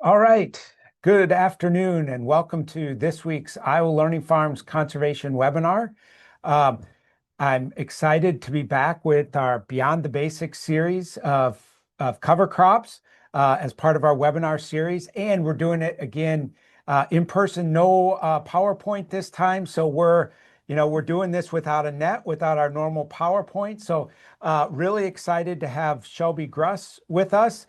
All right. Good afternoon and welcome to this week's Iowa Learning Farms Conservation webinar. Um, I'm excited to be back with our Beyond the Basics series of cover crops as part of our webinar series. And we're doing it again in person, no PowerPoint this time. So we're doing this without a net, without our normal PowerPoint. So really excited to have Shelby Gruss with us.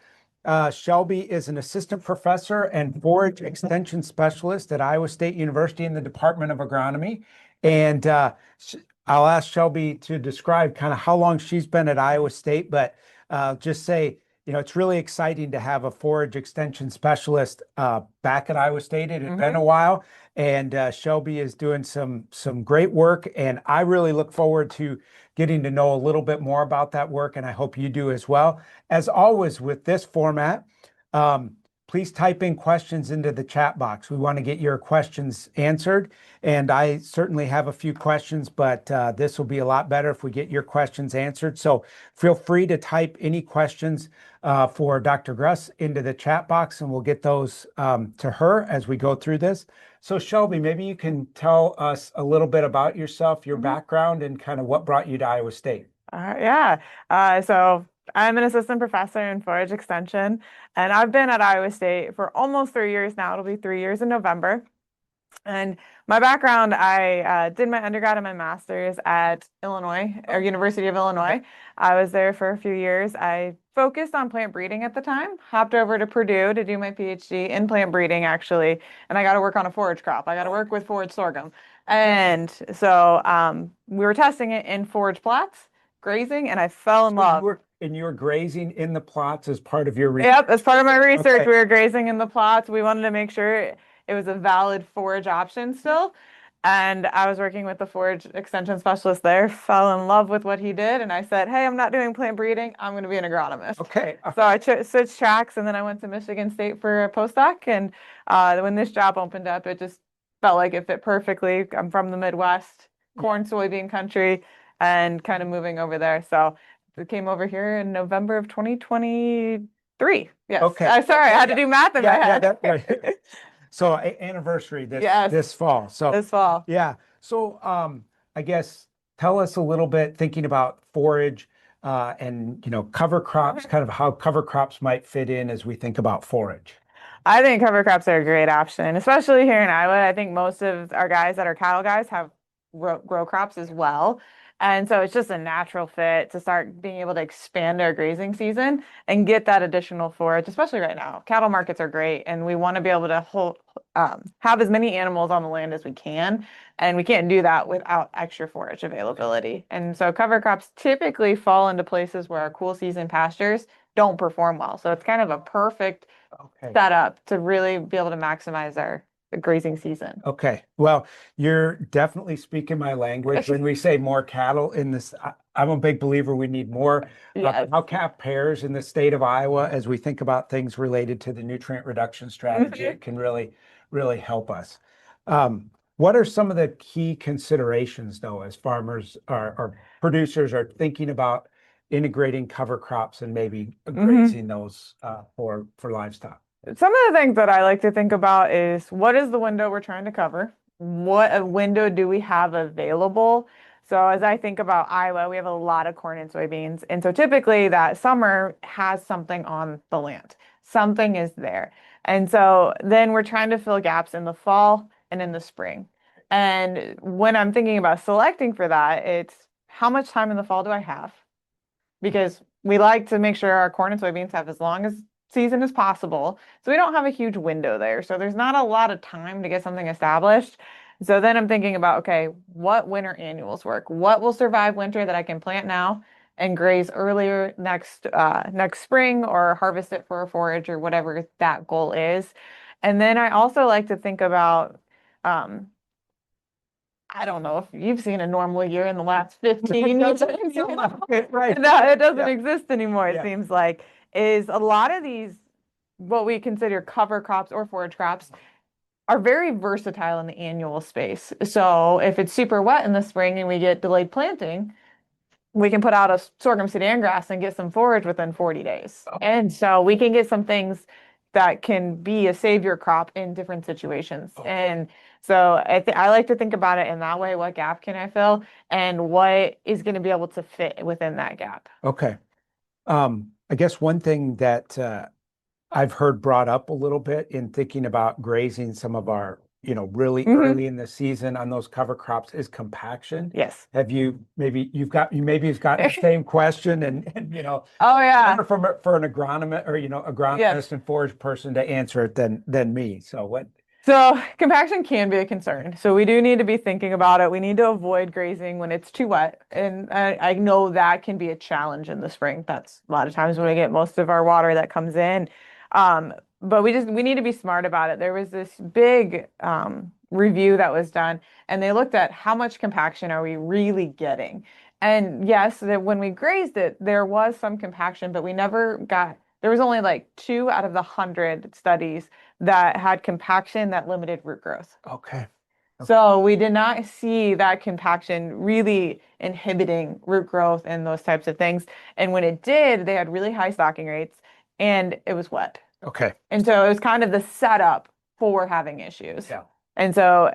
Shelby is an assistant professor and forage extension specialist at Iowa State University in the Department of Agronomy. And I'll ask Shelby to describe kind of how long she's been at Iowa State, but just say, it's really exciting to have a forage extension specialist back at Iowa State. It had been a while, and Shelby is doing some great work, and I really look forward to getting to know a little bit more about that work, and I hope you do as well. As always with this format, please type in questions into the chat box. We want to get your questions answered, and I certainly have a few questions, but this will be a lot better if we get your questions answered. So feel free to type any questions for Dr. Gruss into the chat box, and we'll get those to her as we go through this. So Shelby, maybe you can tell us a little bit about yourself, your background, and kind of what brought you to Iowa State. So I'm an assistant professor in forage extension, and I've been at Iowa State for almost 3 years now. It'll be 3 years in November. And my background, I did my undergrad and my master's at Illinois, or University of Illinois. I was there for a few years. I focused on plant breeding at the time, hopped over to Purdue to do my PhD in plant breeding, actually, and I got to work on a forage crop. I got to work with forage sorghum. And so we were testing it in forage plots, grazing, and I fell in love. You were grazing in the plots as part of your research? Yep, as part of my research, we were grazing in the plots. We wanted to make sure it was a valid forage option still. And I was working with the forage extension specialist there, fell in love with what he did. And I said, hey, I'm not doing plant breeding. I'm going to be an agronomist. Okay. So I switched tracks, and then I went to Michigan State for a postdoc. And when this job opened up, it just felt like it fit perfectly. I'm from the Midwest, corn, soybean country, and kind of moving over there. So we came over here in November of 2023. Yes. Okay. Sorry, I had to do math in my head. Yeah, right. So anniversary this fall. So this fall. Yeah. So I guess tell us a little bit thinking about forage and cover crops, kind of how cover crops might fit in as we think about forage. I think cover crops are a great option, especially here in Iowa. I think most of our guys that are cattle guys have grow crops as well. And so it's just a natural fit to start being able to expand our grazing season and get that additional forage, especially right now. Cattle markets are great, and we want to be able to have as many animals on the land as we can. And we can't do that without extra forage availability. And so cover crops typically fall into places where our cool season pastures don't perform well. So it's kind of a perfect setup to really be able to maximize our grazing season. Okay. Well, you're definitely speaking my language when we say more cattle in this. I'm a big believer we need more cow-calf pairs in the state of Iowa as we think about things related to the nutrient reduction strategy. It can really, really help us. What are some of the key considerations, though, as farmers or producers are thinking about integrating cover crops and maybe grazing those for livestock? Some of the things that I like to think about is what is the window we're trying to cover? What window do we have available? So as I think about Iowa, we have a lot of corn and soybeans. And so typically that summer has something on the land. Something is there. And so then we're trying to fill gaps in the fall and in the spring. And when I'm thinking about selecting for that, it's how much time in the fall do I have? Because we like to make sure our corn and soybeans have as long as season as possible. So we don't have a huge window there. So there's not a lot of time to get something established. So then I'm thinking about, okay, what winter annuals work? What will survive winter that I can plant now and graze earlier next spring, or harvest it for a forage, or whatever that goal is. And then I also like to think about, I don't know if you've seen a normal year in the last 15 years. Right. No, it doesn't exist anymore, it seems like. Is a lot of these, what we consider cover crops or forage crops, are very versatile in the annual space. So if it's super wet in the spring and we get delayed planting, we can put out a sorghum Sudan grass and get some forage within 40 days. And so we can get some things that can be a savior crop in different situations. Okay. And so I like to think about it in that way. What gap can I fill and what is going to be able to fit within that gap? Okay. I guess one thing that I've heard brought up a little bit in thinking about grazing some of our, really early in the season on those cover crops is compaction. Yes. Have you maybe you've gotten the same question and Oh yeah. better for an agronomist or Yes. agronomist and forage person to answer it than me. So what? So compaction can be a concern. So we do need to be thinking about it. We need to avoid grazing when it's too wet. And I know that can be a challenge in the spring. That's a lot of times when we get most of our water that comes in. But we need to be smart about it. There was this big review that was done, and they looked at how much compaction are we really getting. And yes, that when we grazed it, there was some compaction, but there was only like 2 out of the 100 studies that had compaction that limited root growth. Okay. So we did not see that compaction really inhibiting root growth and those types of things. And when it did, they had really high stocking rates and it was wet. Okay. And so it was kind of the setup for having issues. Yeah. And so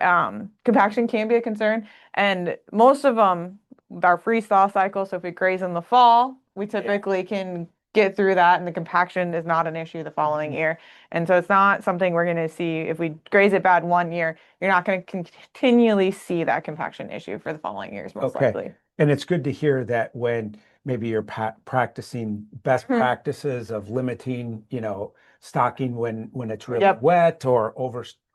compaction can be a concern. And most of them are freeze thaw cycle. So if we graze in the fall, we typically can get through that and the compaction is not an issue the following year. And so it's not something we're going to see if we graze it bad one year, you're not going to continually see that compaction issue for the following years, most likely. And it's good to hear that when maybe you're practicing best practices of limiting, stocking when it's really wet or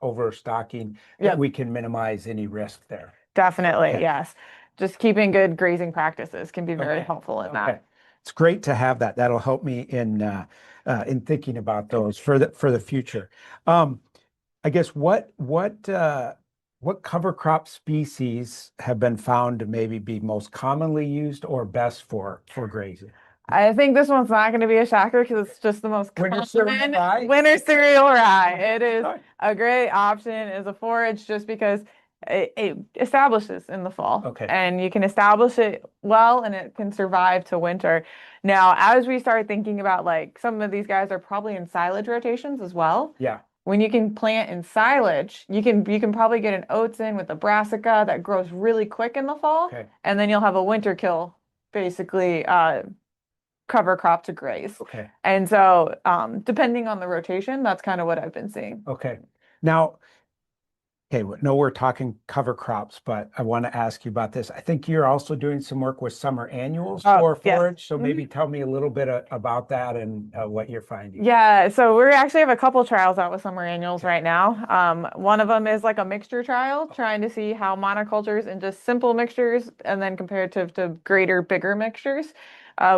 overstocking, that we can minimize any risk there. Definitely, yes. Just keeping good grazing practices can be very helpful in that. It's great to have that. That'll help me in thinking about those for the future. I guess what cover crop species have been found to maybe be most commonly used or best for grazing? I think this one's not going to be a shocker because it's just the most Winter common cereal rye? winter cereal rye. It is a great option as a forage just because it establishes in the fall. Okay. And you can establish it well and it can survive to winter. Now, as we start thinking about like some of these guys are probably in silage rotations as well. Yeah. When you can plant in silage, you can probably get an oats in with a brassica that grows really quick in the fall. Okay. And then you'll have a winter kill, basically cover crop to graze. Okay. And so depending on the rotation, that's kind of what I've been seeing. Okay. Now, no, we're talking cover crops, but I want to ask you about this. I think you're also doing some work with summer annuals for forage. So maybe tell me a little bit about that and what you're finding. Yeah, so we actually have a couple trials out with summer annuals right now. One of them is like a mixture trial, trying to see how monocultures and just simple mixtures and then compared to greater, bigger mixtures.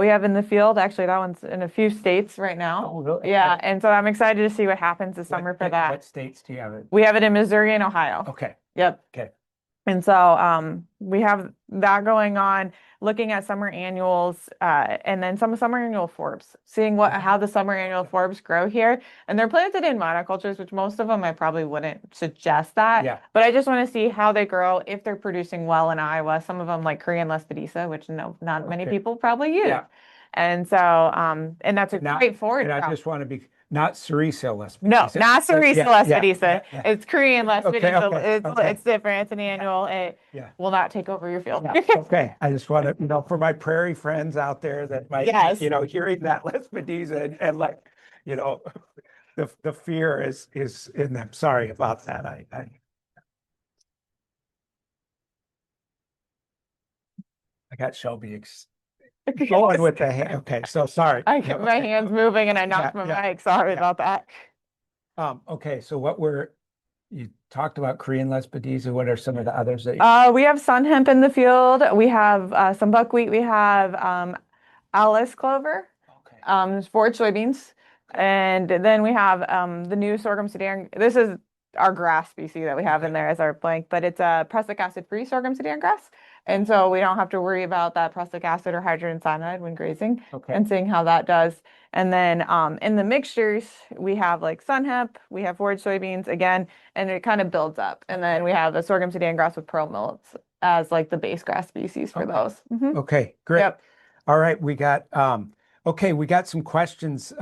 We have in the field, actually, that one's in a few states right now. Oh, really? Yeah, and so I'm excited to see what happens this summer for that. What states do you have it? We have it in Missouri and Ohio. Okay. Yep. Okay. And so we have that going on, looking at summer annuals and then some summer annual forbs, seeing how the summer annual forbs grow here. And they're planted in monocultures, which most of them I probably wouldn't suggest that. Yeah. But I just want to see how they grow, if they're producing well in Iowa. Some of them like Korean Lespedisa, which not many people probably use. Yeah. And so, and that's a great forage. And I just want to be not Cerisa Lespedisa. No, not Cerisa Lespedisa. It's Korean Lespedisa. Okay. It's different. It's an annual. It will not take over your field. Okay. I just want to, for my prairie friends out there that might, hearing that Lespedisa and like, the fear is in them. Sorry about that. I got Shelby going with the hand. Okay, so sorry. I get my hands moving and I knocked my mic. Sorry about that. Okay, so you talked about Korean Lespedisa. What are some of the others that we have sun hemp in the field. We have some buckwheat. We have Alice clover. Okay. Forage soybeans. And then we have the new sorghum Sudan. This is our grass species that we have in there as our blank, but it's a prussic acid-free sorghum Sudan grass. And so we don't have to worry about that prussic acid or hydrogen cyanide when grazing and seeing how that does. And then in the mixtures, we have like sun hemp, we have forage soybeans again, and it kind of builds up. And then we have a sorghum Sudan grass with pearl millets as like the base grass species for those. Okay, great. All right, we got some questions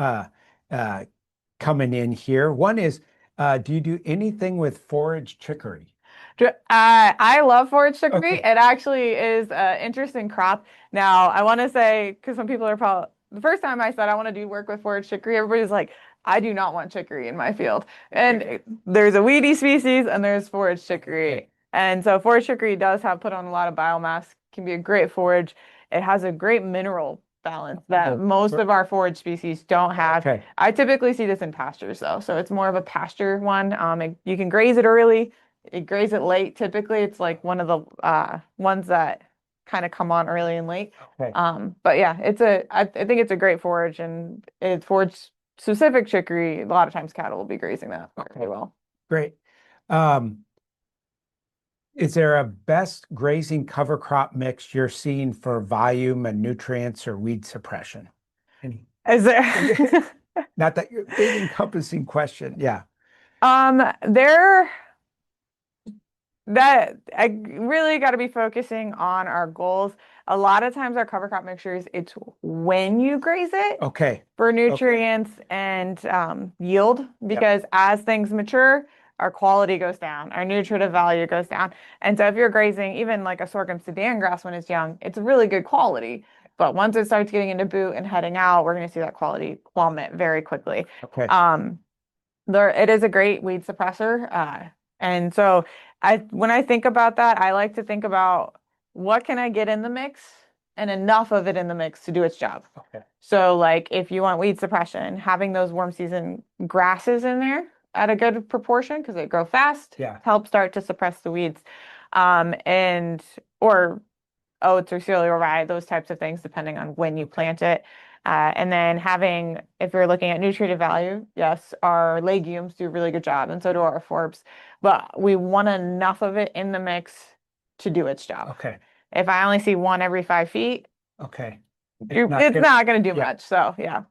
coming in here. One is, do you do anything with forage chicory? I love forage chicory. Okay. It actually is an interesting crop. Now, I want to say, because some people are probably, the first time I said I want to do work with forage chicory, everybody's like, I do not want chicory in my field. And there's a weedy species and there's forage chicory. Okay. And so forage chicory does have put on a lot of biomass, can be a great forage. It has a great mineral balance that Oh, most of our forage species don't have. okay. I typically see this in pastures though, so it's more of a pasture one. You can graze it early, you graze it late. Typically, it's like one of the ones that kind of come on early and late. Okay. But yeah, I think it's a great forage, and it's forage specific chicory. A lot of times cattle will be grazing that very well. Great. Um, is there a best grazing cover crop mix you're seeing for volume and nutrients or weed suppression? Any? Is there? Not that you're big encompassing question. Yeah. There that I really got to be focusing on our goals. A lot of times our cover crop mixtures, it's when you graze it Okay. for Okay. nutrients and yield, because as things mature, our quality goes down, our nutritive value goes down. And so if you're grazing even like a sorghum Sudan grass when it's young, it's really good quality. But once it starts getting into boot and heading out, we're going to see that quality plummet very quickly. Okay. It is a great weed suppressor. And so when I think about that, I like to think about what can I get in the mix and enough of it in the mix to do its job. Okay. So like if you want weed suppression, having those warm season grasses in there at a good proportion because they grow fast, help start to suppress the weeds. And or oats or cereal rye, those types of things, depending on when you plant it. And then if you're looking at nutritive value, yes, our legumes do a really good job, and so do our forbs. But we want enough of it in the mix to do its job. Okay. If I only see one every 5 feet, okay, it's not going to do much. So yeah.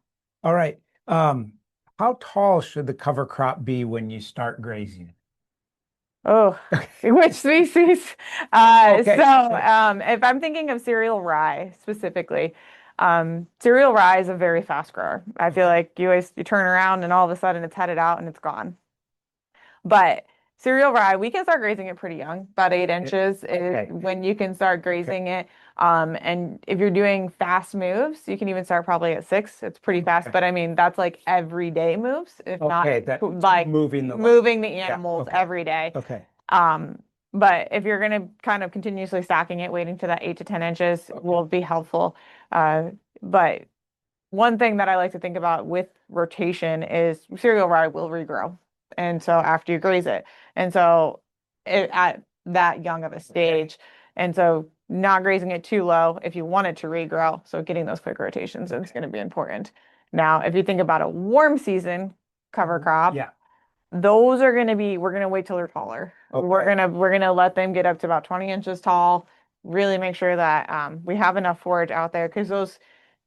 All right. How tall should the cover crop be when you start grazing? Oh, which species? Okay. If I'm thinking of cereal rye specifically, cereal rye is a very fast grower. I feel like you turn around and all of a sudden it's headed out and it's gone. But cereal rye, we can start grazing it pretty young. About 8 inches is when you can start grazing it. And if you're doing fast moves, you can even start probably at 6. It's pretty fast, but I mean that's like everyday moves, if not like moving the animals every day. Okay. But if you're going to kind of continuously stacking it, waiting to that 8 to 10 inches will be helpful. But one thing that I like to think about with rotation is cereal rye will regrow. And so after you graze it, and so at that young of a stage, and so not grazing it too low if you want it to regrow. So getting those quick rotations is going to be important. Now, if you think about a warm season cover crop, those are going to be, we're going to wait till they're taller. Okay. We're going to let them get up to about 20 inches tall, really make sure that we have enough forage out there, because those,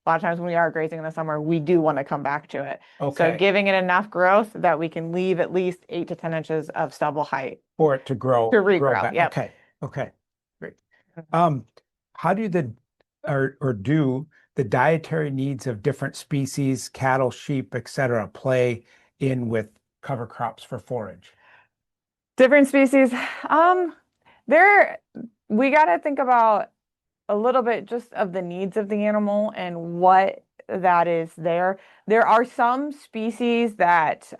a lot of times when we are grazing in the summer, we do want to come back to it. Okay. So giving it enough growth that we can leave at least 8 to 10 inches of stubble height for it to grow. To regrow. Back. Yep. Okay. Okay. Great. How do do the dietary needs of different species, cattle, sheep, etc., play in with cover crops for forage? Different species. We got to think about a little bit just of the needs of the animal and what that is there. There are some species that,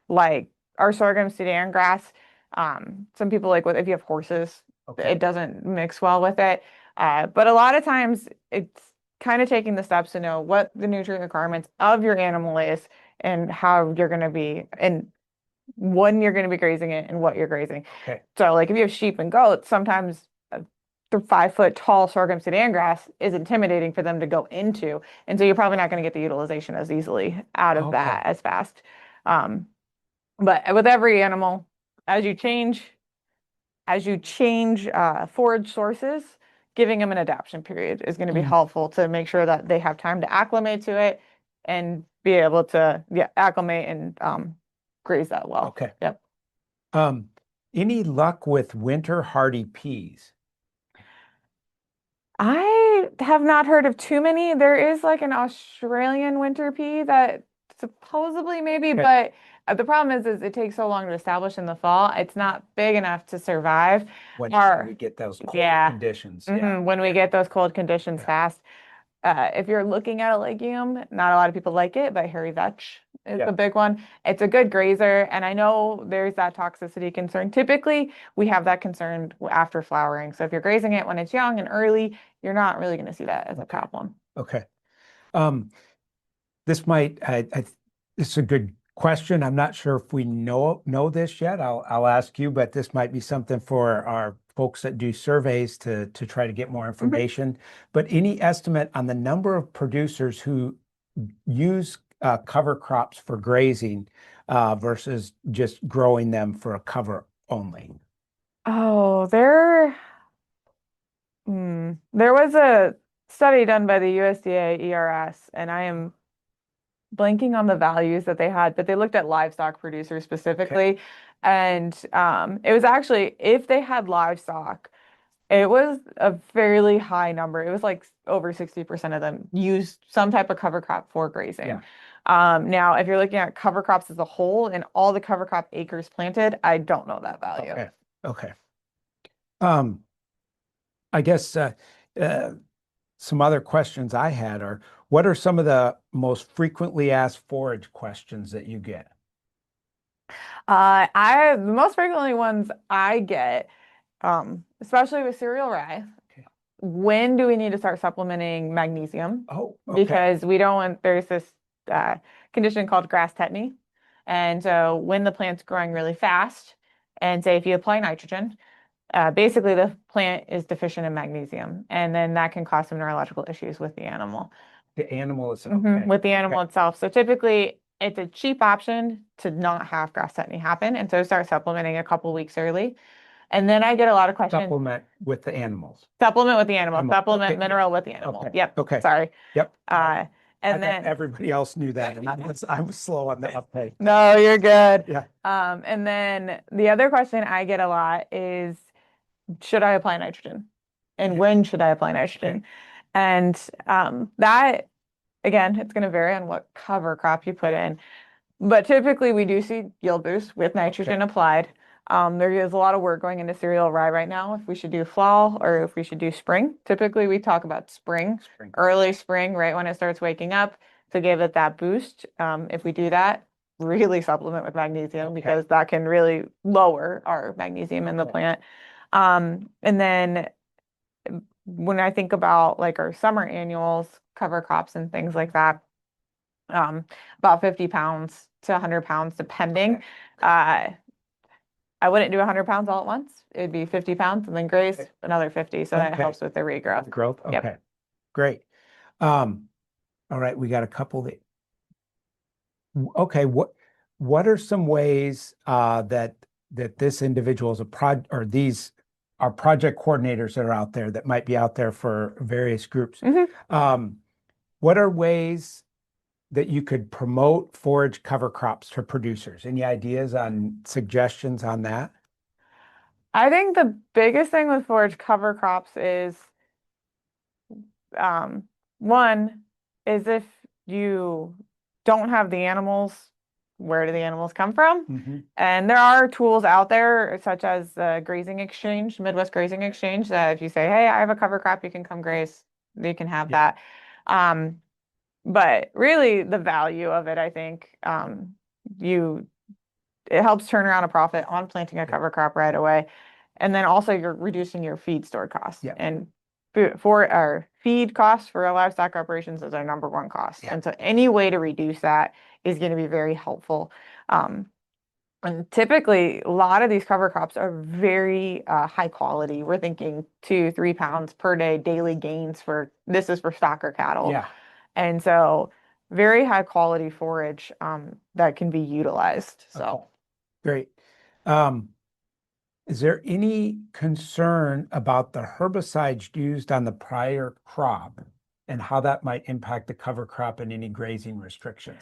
like our sorghum Sudan grass, some people like if you have horses, it doesn't mix well with it. But a lot of times it's kind of taking the steps to know what the nutrient requirements of your animal is and how you're going to be, and when you're going to be grazing it and what you're grazing. Okay. So like if you have sheep and goats, sometimes the 5 foot tall sorghum Sudan grass is intimidating for them to go into. And so you're probably not going to get the utilization as easily out of that as fast. But with every animal, as you change forage sources, giving them an adaptation period is going to be helpful to make sure that they have time to acclimate to it and be able to acclimate and graze that well. Okay. Yep. Any luck with winter hardy peas? I have not heard of too many. There is like an Australian winter pea that supposedly maybe, Okay. but the problem is it takes so long to establish in the fall. It's not big enough to survive. When we Our, get those cold yeah, conditions. Yeah. when we get those cold conditions Yeah. fast. If you're looking at a legume, not a lot of people like it, but hairy vetch is Yeah. the big one. It's a good grazer, and I know there's that toxicity concern. Typically, we have that concern after flowering. So if you're grazing it when it's young and early, you're not really going to see that as a Okay. problem. Okay. Um, this might, this is a good question. I'm not sure if we know this yet. I'll ask you, but this might be something for our folks that do surveys to try to get more Mhm. information. But any estimate on the number of producers who use cover crops for grazing versus just growing them for a cover only? Oh, there was a study done by the USDA ERS, and I am blanking on the values that they had, but they looked at livestock producers Okay. specifically. And it was actually, if they had livestock, it was a fairly high number. It was like over 60% of them used some type of cover crop for grazing. Yeah. Now, if you're looking at cover crops as a whole and all the cover crop acres planted, I don't know that value. Okay. Okay. Um, I guess uh, some other questions I had are, what are some of the most frequently asked forage questions that you get? The most frequently ones I get, especially with cereal rye, Okay. when do we need to start supplementing magnesium? Oh, okay. Because we don't want, there's this uh, condition called grass tetany. And so when the plant's growing really fast, and say if you apply nitrogen, basically the plant is deficient in magnesium, and then that can cause some neurological issues with the animal. The animal is okay. With the Okay. animal itself. So typically it's a cheap option to not have grass tetany happen. And so start supplementing a couple weeks early. And then I get a lot of questions. Supplement with the animals. Supplement with the animal, Animal. supplement Okay. mineral with the animal. Okay. Yep. Okay. Sorry. Yep. Uh, I and bet then everybody else knew that, and I was slow on the uptake. no, you're good. Yeah. And then the other question I get a lot is, should I apply nitrogen? And Yeah. when should I apply nitrogen? Okay. And that, again, it's going to vary on what cover crop you put in. But typically we do see yield boost with nitrogen applied. There is a lot of work going into cereal rye right now if we should do fall or if we should do spring. Typically we talk about spring, early spring, right when it starts waking up to give it that boost. If we do that, really supplement with magnesium because that can really lower our magnesium in the plant. And then when I think about like our summer annuals, cover crops and things like that, about 50 pounds to 100 pounds, depending. Uh, I wouldn't do 100 pounds all at once. It'd be 50 pounds and then graze another 50. So that helps with the regrowth. Growth. Yep. Okay. Great. All right. We got a couple that, okay. What are some ways that this individual is a or these are project coordinators that are out there that might be out there for various groups? What are ways that you could promote forage cover crops for producers? Any ideas on suggestions on that? I think the biggest thing with forage cover crops is um, one is if you don't have the animals, where do the animals come from? And there are tools out there, such as the Grazing Exchange, Midwest Grazing Exchange, that if you say, hey, I have a cover crop, you can come graze, they can have that. But really the value of it, I think, it helps turn around a profit on planting a cover crop right away. And then also you're reducing your feed store costs. And for our feed costs for our livestock operations is our number one cost. And so any way to reduce that is going to be very helpful. And typically a lot of these cover crops are very high quality. We're thinking 2-3 pounds per day daily gains this is for stock or cattle. And so very high quality forage that can be utilized. So great. Is there any concern about the herbicides used on the prior crop and how that might impact the cover crop and any grazing restrictions?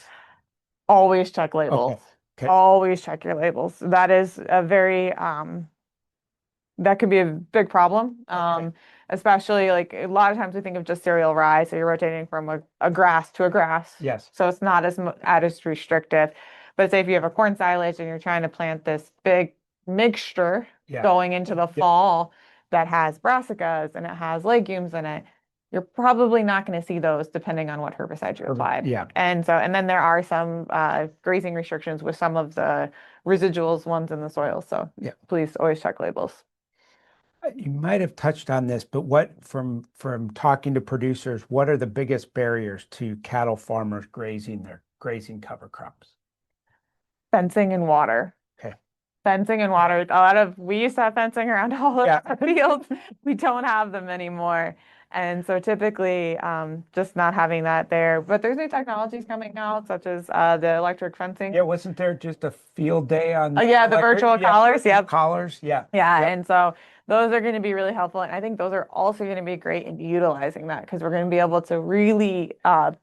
Always check labels. Okay. Always check your labels. That is a very that could be a big problem. Okay. Especially like a lot of times we think of just cereal rye, so you're rotating from a grass to a grass, Yes. so it's not as restrictive. But say if you have a corn silage and you're trying to plant this big mixture Yeah. going into the Yep. fall that has brassicas and it has legumes in it, you're probably not going to see those depending on what herbicide you applied. Yeah. And then there are some grazing restrictions with some of the residuals ones in the soil. So Yeah. please always check labels. You might have touched on this, but what from talking to producers, what are the biggest barriers to cattle farmers grazing their grazing cover crops? Fencing and water. Okay. Fencing and water. We used to have fencing around all of Yeah. our fields. We don't have them anymore. And so typically, just not having that there. But there's new technologies coming out, such as the electric fencing. Yeah, wasn't there just a field day on Yeah, the virtual collars. Yep. collars? Yeah. Yeah, Yep. and so those are going to be really helpful. And I think those are also going to be great in utilizing that because we're going to be able to really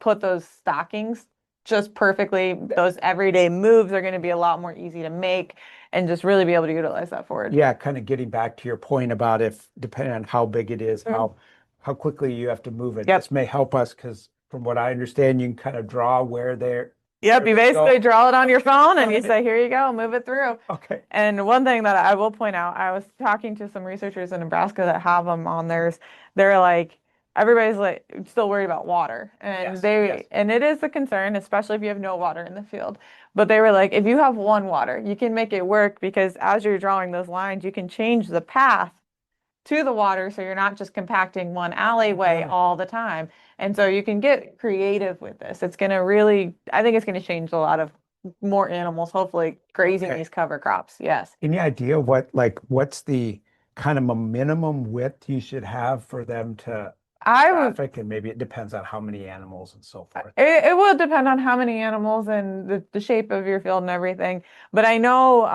put those stockings just perfectly. Those everyday moves are going to be a lot more easy to make and just really be able to utilize that forward. Yeah, kind of getting back to your point about if depending on how big it is, how quickly you have to move it. Yep. This may help us because from what I understand, you can kind of draw where they're Yep, you basically draw it on your phone and you Okay. say, here you go, move it through. Okay. And one thing that I will point out, I was talking to some researchers in Nebraska that have them on theirs. They're like, everybody's like still worried about water. And Yes. and it is a concern, especially if you have no water in the field. But they were like, if you have one water, you can make it work because as you're drawing those lines, you can change the path to the water so you're not just compacting one alleyway all the time. And so you can get creative with this. It's going to really, I think it's going to change a lot of more animals, hopefully grazing Okay. these cover crops. Yes. Any idea what's the kind of a minimum width you should have for them to I would, traffic? And maybe it depends on how many animals and so forth. it will depend on how many animals and the shape of your field and everything. But I know,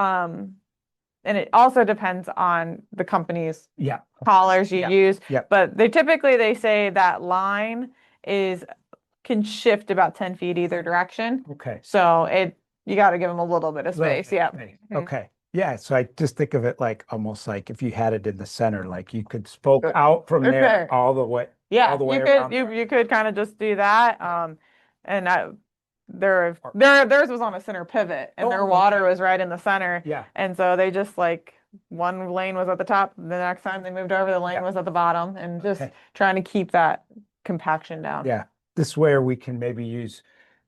and it also depends on the company's Yeah. collars you Yeah. use. Yeah. But they say that line is can shift about 10 feet either direction. Okay. So you got to give them a little bit of space. Yeah. Okay. Yeah. So I just think of it like almost like if you had it in the center, like you could spoke Good. out from there Okay. all the way, Yeah, all the way you around. you could kind of just do that. And theirs was on a center pivot and their water was right in the center. Yeah. And so they just like one lane was at the top, the next time they moved over, the lane was at the bottom, and just trying to keep that compaction down. Yeah. This is where we can maybe use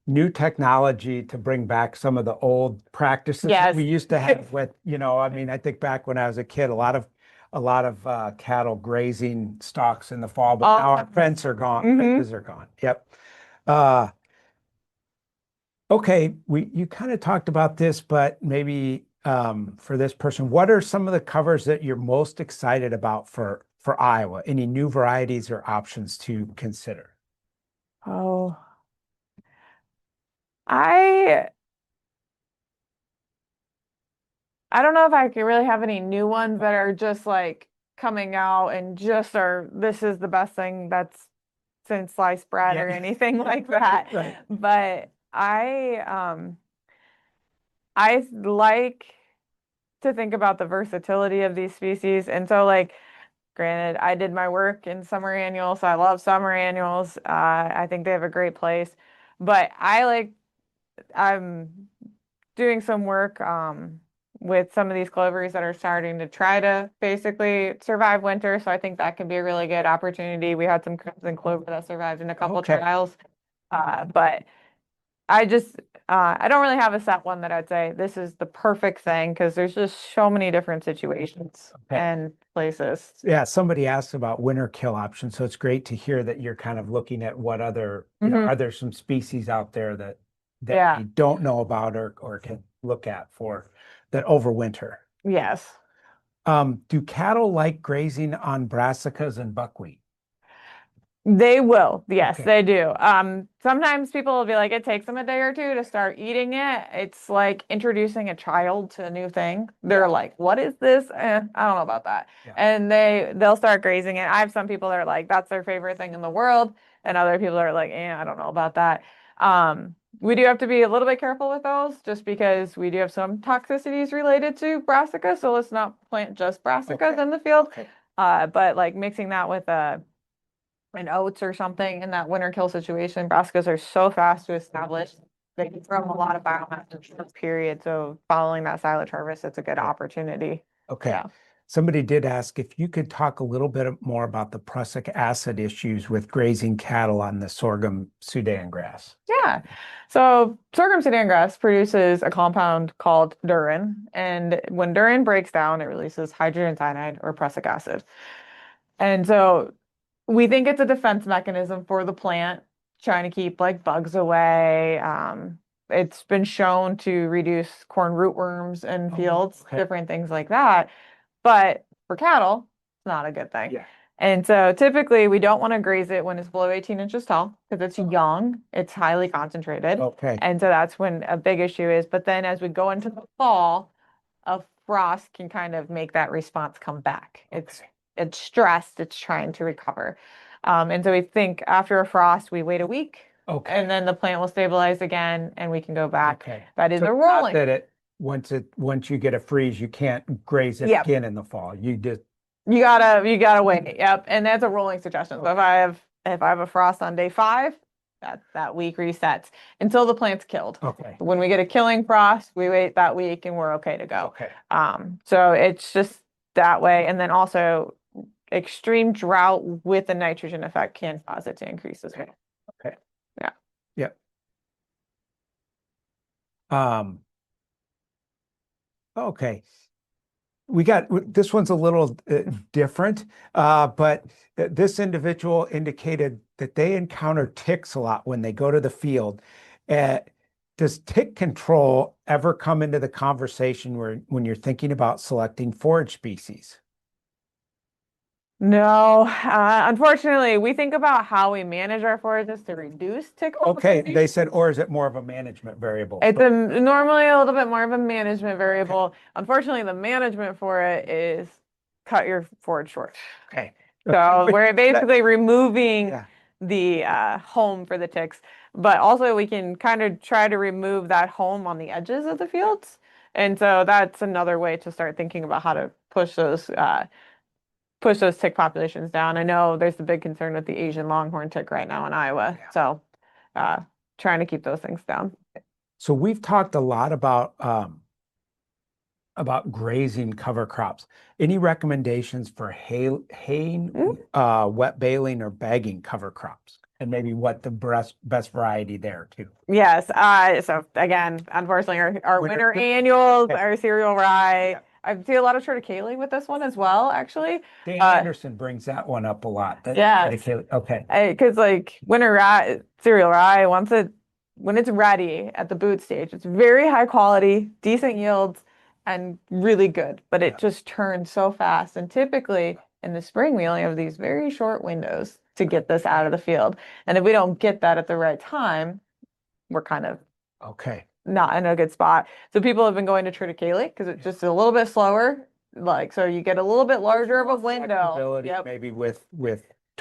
new technology to bring back some of the old practices that we used to have with, I mean, I think back when I was a kid, a lot of cattle grazing stalks in the fall, but now our fences are gone. Fences are gone. Yep. Okay, you kind of talked about this, but maybe for this person, what are some of the covers that you're most excited about for Iowa? Any new varieties or options to consider? Oh, I I don't know if I could really have any new ones that are just like coming out and just this is the best thing that's since sliced bread or anything like that. Right. But I like to think about the versatility of these species. And so like granted, I did my work in summer annuals, so I love summer annuals. I think they have a great place. But I'm doing some work with some of these clovers that are starting to try to basically survive winter. So I think that can be a really good opportunity. We had some crimson clover that survived in a couple trials. But I don't really have a set one that I'd say this is the perfect thing because there's just so many different situations and places. Yeah, somebody asked about winter kill options, so it's great to hear that you're kind of looking at what other, are there some species out there that you don't know about or can look at for that overwinter? Yes. Do cattle like grazing on brassicas and buckwheat? They will. Yes, they do. Sometimes people will be like, it takes them a day or two to start eating it. It's like introducing a child to a new thing. They're like, what is this? I don't know about that. And they'll start grazing it. I have some people that are like, that's their favorite thing in the world. And other people are like, I don't know about that. We do have to be a little bit careful with those just because we do have some toxicities related to brassica. So let's not plant just brassicas Okay. in the field. Okay. But like mixing that with an oats or something in that winter kill situation, brassicas are so fast to establish. They can throw a lot of biomass in a short period. So following that silage harvest, it's a good opportunity. Okay. Yeah. Somebody did ask if you could talk a little bit more about the prussic acid issues with grazing cattle on the sorghum Sudan grass. Yeah. So sorghum Sudan grass produces a compound called durin, and when durin breaks down, it releases hydrogen cyanide or prussic acid. And so we think it's a defense mechanism for the plant, trying to keep like bugs away. It's been shown to reduce corn rootworms in fields, okay. different things like that. But for cattle, it's not a good thing. Yeah. And so typically we don't want to graze it when it's below 18 inches tall because it's young, it's highly concentrated. Okay. And so that's when a big issue is. But then as we go into the fall, a frost can kind of make that response come back. It's stressed, it's trying to recover. And so we think after a frost, we wait a week. Okay. And then the plant will stabilize again and we can go back. Okay. That is So a not rolling. that once you get a freeze, you can't graze it Yep. again in the fall. You just You gotta wait. Yep. And that's a rolling suggestion. So if I have a frost on day 5, that week resets until the plant's killed. okay. When we get a killing frost, we wait that week and we're okay to go. Okay. So it's just that way. And then also extreme drought with the nitrogen effect can cause it to increase as well. Okay. Yeah. Yep. Okay. This one's a little different, but this individual indicated that they encounter ticks a lot when they go to the field. Does tick control ever come into the conversation when you're thinking about selecting forage species? No, unfortunately, we think about how we manage our forages to reduce tick Okay, populations. they said, or is it more of a management variable? It's normally a little bit more of a management variable. Unfortunately, the management for it is cut your forage short. Okay. So we're basically removing Yeah. the home for the ticks, but also we can kind of try to remove that home on the edges of the fields. And so that's another way to start thinking about how to push those tick populations down. I know there's a big concern with the Asian longhorn tick right now in Iowa. Yeah. So trying to keep those things down. So we've talked a lot about grazing cover crops. Any recommendations for haying, wet baling, or bagging cover crops? And maybe what the best variety there too. Yes. So again, unfortunately, our winter annuals, our cereal rye. Yeah. I see a lot of triticale with this one as well, actually. Dan Anderson brings that one up a lot. Yeah. Okay. Because like winter rye, cereal rye, when it's ready at the boot stage, it's very high quality, decent yields, and really good. But it just turns so fast. And typically in the spring, we only have these very short windows to get this out of the field. And if we don't get that at the right time, we're kind of Okay. not in a good spot. So people have been going to triticale because it's just a little bit slower. Like, so you get a little bit larger of a window. Flexibility, Yep. maybe with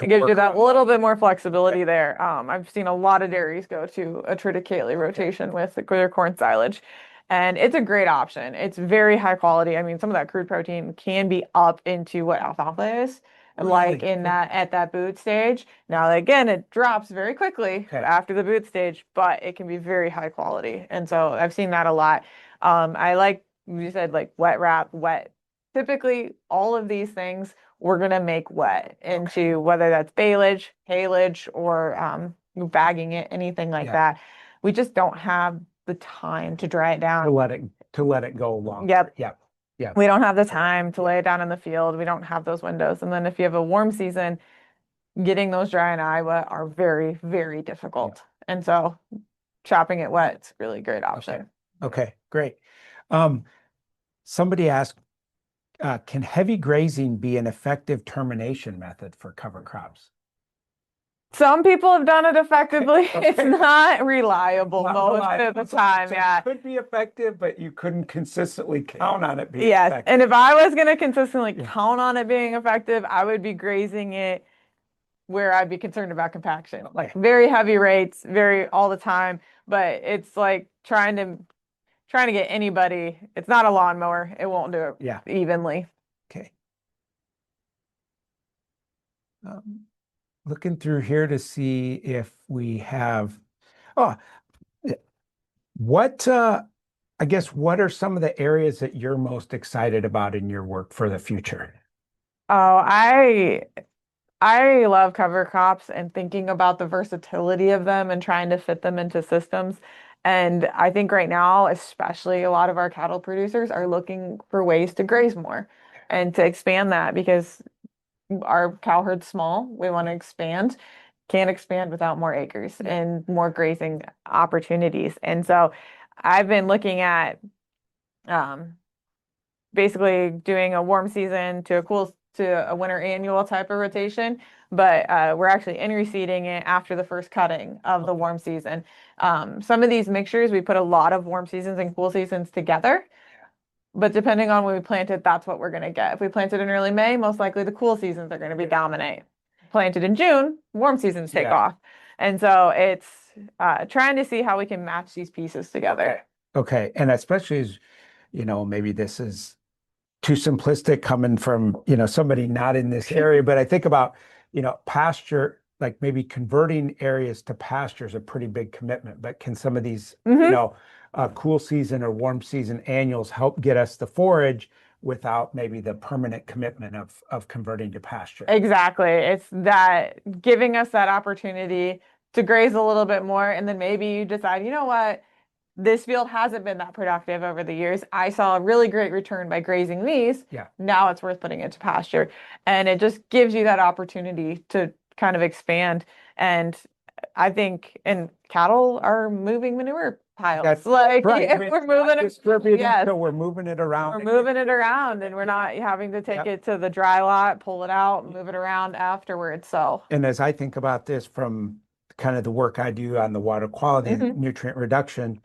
It gives you that little bit more flexibility there. I've seen a lot of dairies go to a triticale rotation with their corn silage, and it's a great option. It's very high quality. I mean, some of that crude protein can be up into what alfalfa is, like Really? in that at that boot stage. Now, again, it drops very quickly Okay. after the boot stage, but it can be very high quality. And so I've seen that a lot. I like you said like wet wrap, wet. Typically, all of these things we're gonna make wet into whether that's baleage, haylage, or bagging it, anything like Yeah. that. We just don't have the time to dry it to down. let it go along. Yep. Yep. Yeah. We don't have the time to lay it down in the field. We don't have those windows. And then if you have a warm season, getting those dry in Iowa are very, very difficult. And so chopping it wet, it's a really great option. Okay, great. Somebody asked, can heavy grazing be an effective termination method for cover crops? Some people have done it effectively. Okay. It's not reliable Not most reliable. of the time. So Yeah. it could be effective, but you couldn't consistently count on it being Yes. effective. And if I was going to consistently count on it being effective, I would be grazing it where I'd be concerned about compaction. Okay. Like very heavy rates, very all the time, but it's like trying to get anybody. It's not a lawnmower. It won't do it Yeah. evenly. Okay. Looking through here to see if we have, oh, what, I guess, what are some of the areas that you're most excited about in your work for the future? Oh, I love cover crops and thinking about the versatility of them and trying to fit them into systems. And I think right now, especially a lot of our cattle producers are looking for ways to graze more and to expand that because our cow herd's small. We want to expand. Can't expand without more acres Yeah. and more grazing opportunities. And so I've been looking at um, basically doing a warm season to a winter annual type of rotation, but we're actually in reseeding it after the first cutting of the warm season. Some of these mixtures, we put a lot of warm seasons and cool seasons together, but depending on when we plant it, that's what we're going to get. If we plant it in early May, most likely the cool seasons are going to be dominate. Planted in June, warm seasons take Yeah. off. And so it's trying to see how we can match these pieces together. Okay. And especially as, maybe this is too simplistic coming from, somebody not in this area, but I think about, pasture, like maybe converting areas to pasture is a pretty big commitment, but can some of these, Mhm. cool season or warm season annuals help get us the forage without maybe the permanent commitment of converting to pasture? Exactly. It's that giving us that opportunity to graze a little bit more. And then maybe you decide, you know what? This field hasn't been that productive over the years. I saw a really great return by grazing these. Yeah. Now it's worth putting it to pasture. And it just gives you that opportunity to kind of expand. And I think, and cattle are moving manure piles. That's Like right. if we're moving it, Distributing, yes, so we're moving it around. we're moving it around and we're not having to take Yep. it to the dry lot, pull it out, move it around afterwards. So, And as I think about this from kind of the work I do on the water quality and mhm. nutrient reduction,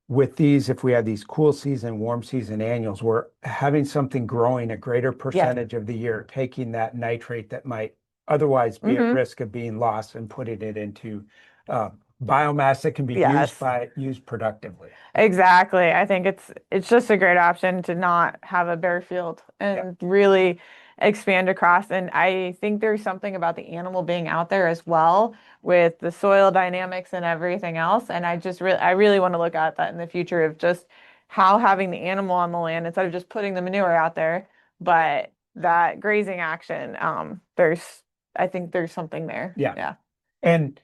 with these, if we have these cool season, warm season annuals, we're having something growing a greater Yes. percentage of the year, taking that nitrate that might otherwise be at Mhm. risk of being lost and putting it into uh, biomass that can be Yes. used productively. Exactly. I think it's just a great option to not have a bare field Yeah. and really expand across. And I think there's something about the animal being out there as well with the soil dynamics and everything else. And I really want to look at that in the future of just how having the animal on the land instead of just putting the manure out there, but that grazing action. I think there's something there. Yeah. Yeah. And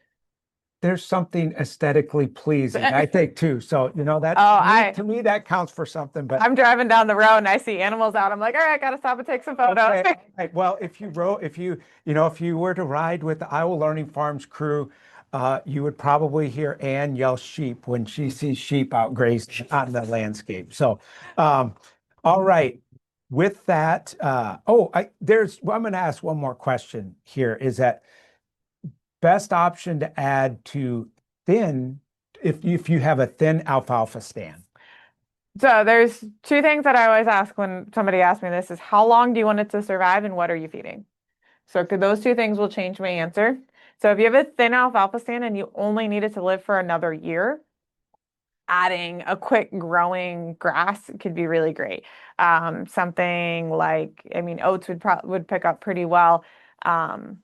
there's something aesthetically pleasing, I think, too. So, that Oh, to me, that counts for something. But I'm driving down the road and I see animals out. I'm like, all right, gotta stop and take some photos. okay, right. Well, if you were to ride with the Iowa Learning Farms crew, you would probably hear Ann yell sheep when she sees sheep out grazing on the landscape. So, all right. With that, I'm going to ask one more question here. Is that best option to add to thin if you have a thin alfalfa stand? So there's two things that I always ask when somebody asks me this is how long do you want it to survive and what are you feeding? So those two things will change my answer. So if you have a thin alfalfa stand and you only need it to live for another year, adding a quick growing grass could be really great. Something like, I mean, oats would pick up pretty well. Um,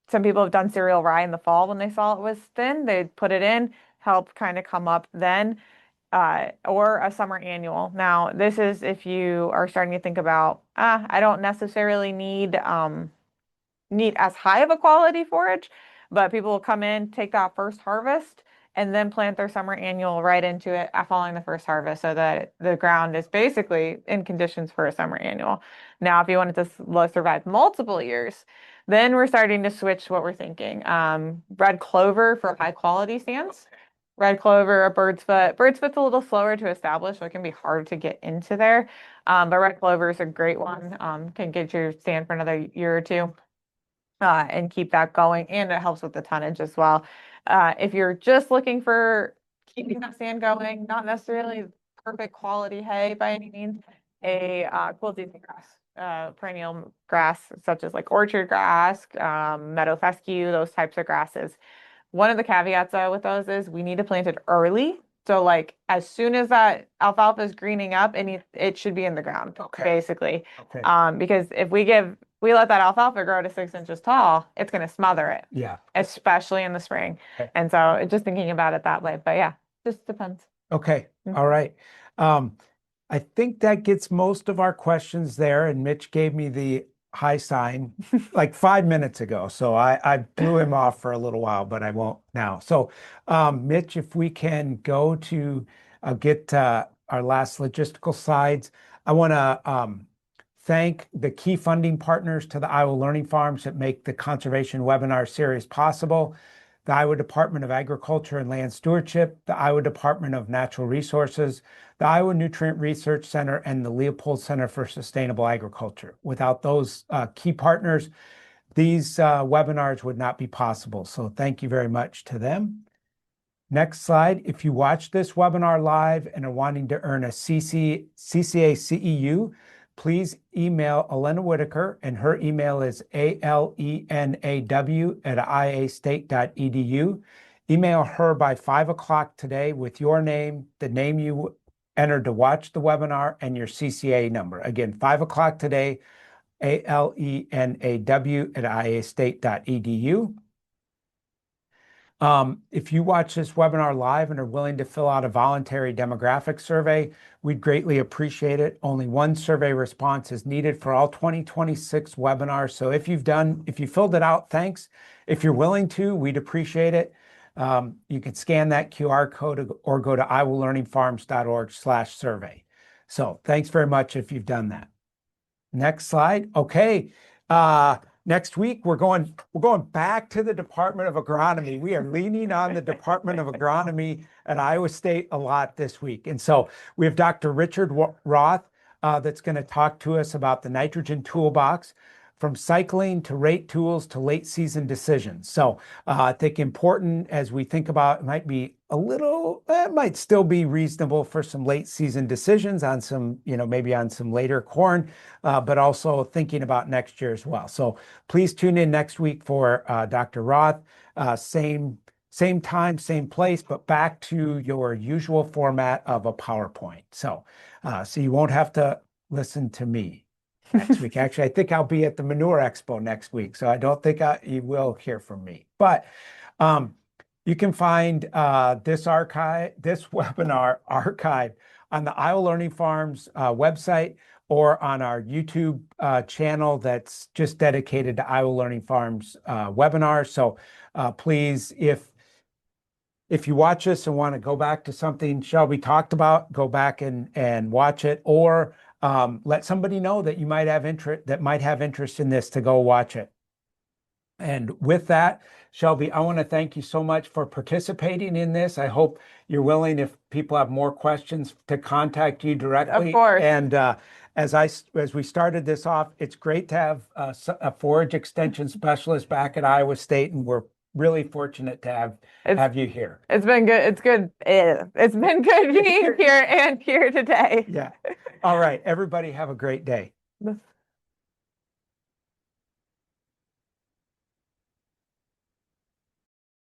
some people have done cereal rye in the fall when they saw it was thin. They'd put it in, help kind of come up then, or a summer annual. Now, this is if you are starting to think about, I don't necessarily need as high of a quality forage, but people will come in, take that first harvest, and then plant their summer annual right into it following the first harvest so that the ground is basically in conditions for a summer annual. Now, if you wanted to survive multiple years, then we're starting to switch what we're thinking. Red clover for high quality stands. Red clover, a bird's foot. Bird's foot's a little slower to establish, so it can be hard to get into there. But red clover is a great one. Can get your stand for another year or two and keep that going. And it helps with the tonnage as well. If you're just looking for keeping that stand going, not necessarily perfect quality hay by any means, a cool season grass perennial grass, such as like orchard grass, meadow fescue, those types of grasses. One of the caveats though with those is we need to plant it early. So like as soon as that alfalfa is greening up, it should be in the ground, Okay. basically. Okay. Because if we let that alfalfa grow to 6 inches tall, it's going to smother it, Yeah. especially in the spring. Okay. And so just thinking about it that way. But yeah, just depends. Okay. Mhm. All right. I think that gets most of our questions there, and Mitch gave me the high sign like 5 minutes ago. So I blew him off for a little while, but I won't now. So Mitch, if we can go to get our last logistical slides, I want to thank the key funding partners to the Iowa Learning Farms that make the conservation webinar series possible. The Iowa Department of Agriculture and Land Stewardship, the Iowa Department of Natural Resources, the Iowa Nutrient Research Center, and the Leopold Center for Sustainable Agriculture. Without those key partners, these webinars would not be possible. So thank you very much to them. Next slide. If you watch this webinar live and are wanting to earn a CCA CEU, please email Elena Whitaker, and her email is alenaw@iastate.edu. Email her by 5 o'clock today with your name, the name you entered to watch the webinar, and your CCA number. Again, 5 o'clock today, alenaw@iastate.edu. If you watch this webinar live and are willing to fill out a voluntary demographic survey, we'd greatly appreciate it. Only one survey response is needed for all 2026 webinars. So if you filled it out, thanks. If you're willing to, we'd appreciate it. You can scan that QR code or go to iowalearningfarms.org/survey. So thanks very much if you've done that. Next slide. Okay. Next week, we're going back to the Department of Agronomy. We are leaning on the Department of Agronomy at Iowa State a lot this week. And so we have Dr. Richard Roth that's going to talk to us about the nitrogen toolbox, from cycling to rate tools to late season decisions. So I think important as we think about, it might still be reasonable for some late season decisions on some, maybe on some later corn, but also thinking about next year as well. So please tune in next week for Dr. Roth. Same time, same place, but back to your usual format of a PowerPoint. So you won't have to listen to me next week. Actually, I think I'll be at the Manure Expo next week, so I don't think you will hear from me. But you can find this webinar archive on the Iowa Learning Farms website, or on our YouTube channel that's just dedicated to Iowa Learning Farms webinars. So please, if you watch this and want to go back to something Shelby talked about, go back and watch it, or let somebody know that you might have interest in this to go watch it. And with that, Shelby, I want to thank you so much for participating in this. I hope you're willing, if people have more questions, to contact you directly. Of course. And as we started this off, it's great to have a forage extension specialist back at Iowa State, and we're really fortunate to have you here. It's been good. It's good. It's been good being here and here today. Yeah. All right. Everybody have a great day.